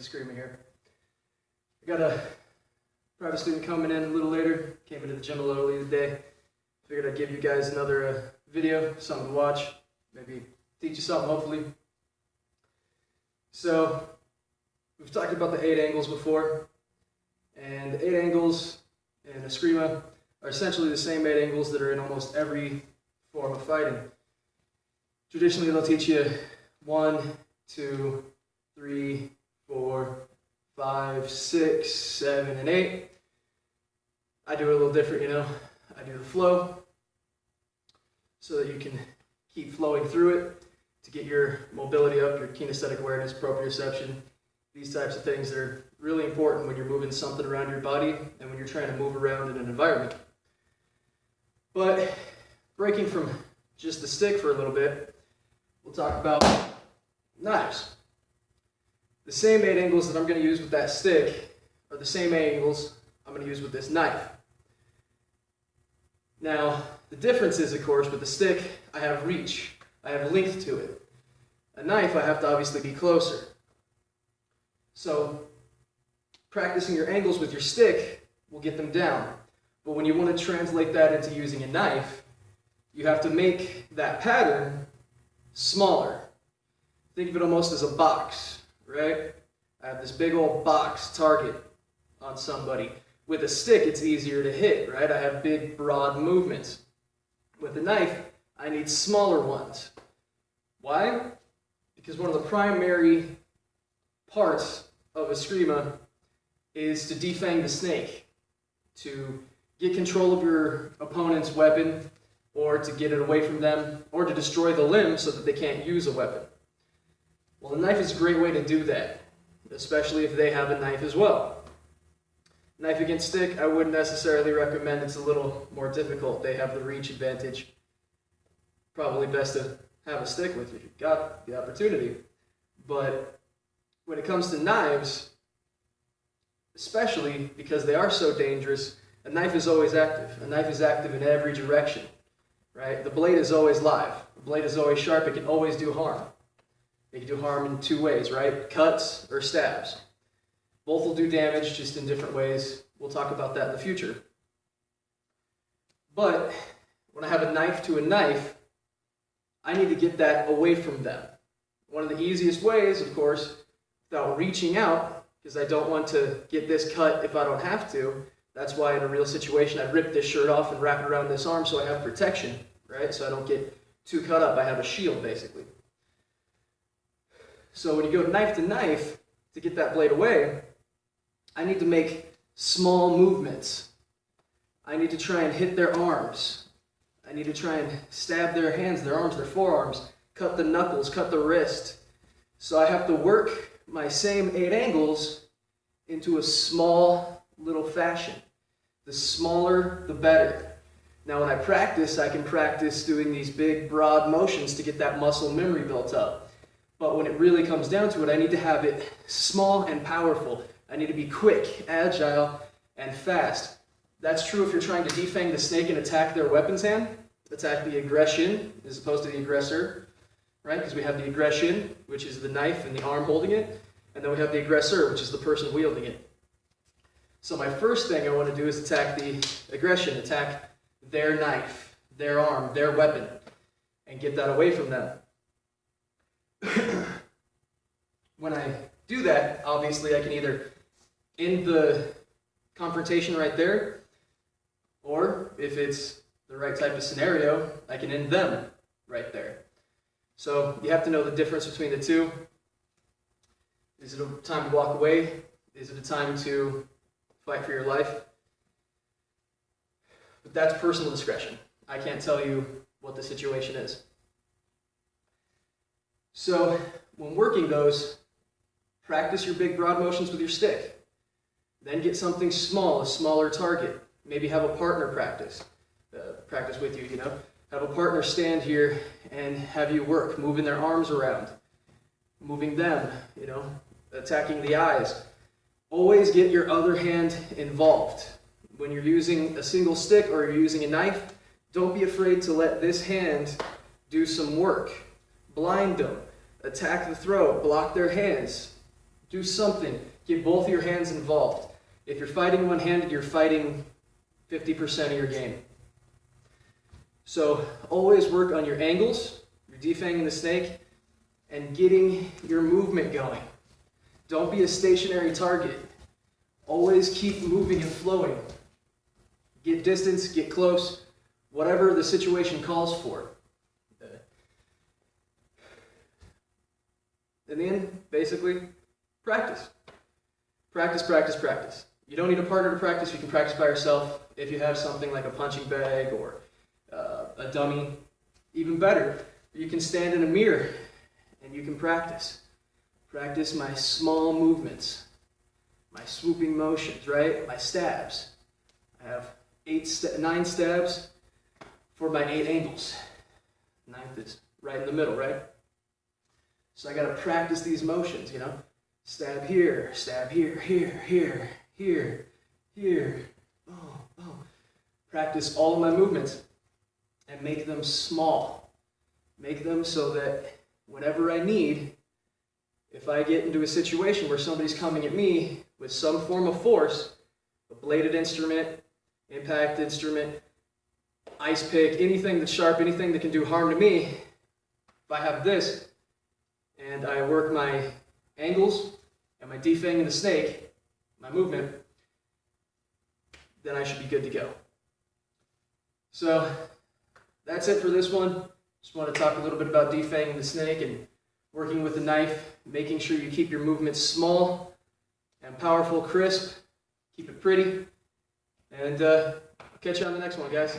Screaming here. I got a private student coming in a little later, came into the gym a little early today. Figured I'd give you guys another video, something to watch, maybe teach you something hopefully. So, we've talked about the 8 angles before, and the 8 angles in eskrima are essentially the same 8 angles that are in almost every form of fighting. Traditionally they'll teach you 1, 2, 3, 4, 5, 6, 7, and 8. I do it a little different, you know. I do the flow so that you can keep flowing through it to get your mobility up, your kinesthetic awareness, proprioception, these types of things that are really important when you're moving something around your body and when you're trying to move around in an environment. But breaking from just the stick for a little bit, we'll talk about knives. The same 8 angles that I'm going to use with that stick are the same 8 angles I'm going to use with this knife. Now, the difference is, of course, with the stick, I have reach. I have length to it. A knife, I have to obviously be closer. So, practicing your angles with your stick will get them down. But when you want to translate that into using a knife, you have to make that pattern smaller. Think of it almost as a box. Right? I have this big old box target on somebody. With a stick, it's easier to hit, right? I have big, broad movements. With a knife, I need smaller ones. Why? Because one of the primary parts of eskrima is to defang the snake, to get control of your opponent's weapon, or to get it away from them, or to destroy the limb so that they can't use a weapon. Well, a knife is a great way to do that, especially if they have a knife as well. Knife against stick, I wouldn't necessarily recommend. It's a little more difficult. They have the reach advantage. Probably best to have a stick with you if you've got the opportunity. But when it comes to knives, especially because they are so dangerous, a knife is always active. A knife is active in every direction, right? The blade is always live. The blade is always sharp. It can always do harm. It can do harm in 2 ways, right? Cuts or stabs. Both will do damage, just in different ways. We'll talk about that in the future. But when I have a knife to a knife, I need to get that away from them. One of the easiest ways, of course, without reaching out, because I don't want to get this cut if I don't have to. That's why in a real situation, I rip this shirt off and wrap it around this arm so I have protection, right? So I don't get too cut up. I have a shield, basically. So when you go knife to knife, to get that blade away, I need to make small movements. I need to try and hit their arms. I need to try and stab their hands, their arms, their forearms, cut the knuckles, cut the wrist. So I have to work my same 8 angles into a small little fashion. The smaller, the better. Now when I practice, I can practice doing these big, broad motions to get that muscle memory built up. But when it really comes down to it, I need to have it small and powerful. I need to be quick, agile, and fast. That's true if you're trying to defang the snake and attack their weapons hand, attack the aggression as opposed to the aggressor, right? Because we have the aggression, which is the knife and the arm holding it, and then we have the aggressor, which is the person wielding it. So my first thing I want to do is attack the aggression, attack their knife, their arm, their weapon, and get that away from them. When I do that, obviously I can either end the confrontation right there, or if it's the right type of scenario, I can end them right there. So you have to know the difference between the two. Is it a time to walk away? Is it a time to fight for your life? But that's personal discretion. I can't tell you what the situation is. So when working those, practice your big broad motions with your stick. Then get something small, a smaller target. Maybe have a partner practice with you, Have a partner stand here and have you work, moving their arms around, moving them, attacking the eyes. Always get your other hand involved. When you're using a single stick or you're using a knife, don't be afraid to let this hand do some work. Blind them, attack the throat, block their hands, do something. Get both your hands involved. If you're fighting one-handed, you're fighting 50% of your game. So always work on your angles, you're defanging the snake, and getting your movement going. Don't be a stationary target. Always keep moving and flowing. Get distance, get close, whatever the situation calls for. And then, basically, practice. Practice, practice, practice. You don't need a partner to practice. You can practice by yourself. If you have something like a punching bag or a dummy, even better, you can stand in a mirror and you can practice. Practice my small movements, my swooping motions, right? My stabs. I have 9 stabs for my 8 angles. 9th is right in the middle, right? So I got to practice these motions, Stab here, here, here, here. Oh. Practice all of my movements and make them small. Make them so that whenever I need, if I get into a situation where somebody's coming at me with some form of force, a bladed instrument, impact instrument, ice pick, anything that's sharp, anything that can do harm to me, if I have this and I work my angles and my defanging the snake, my movement, then I should be good to go. So that's it for this one. Just want to talk a little bit about defanging the snake and working with the knife, making sure you keep your movements small and powerful, crisp, keep it pretty, and I'll catch you on the next one, guys.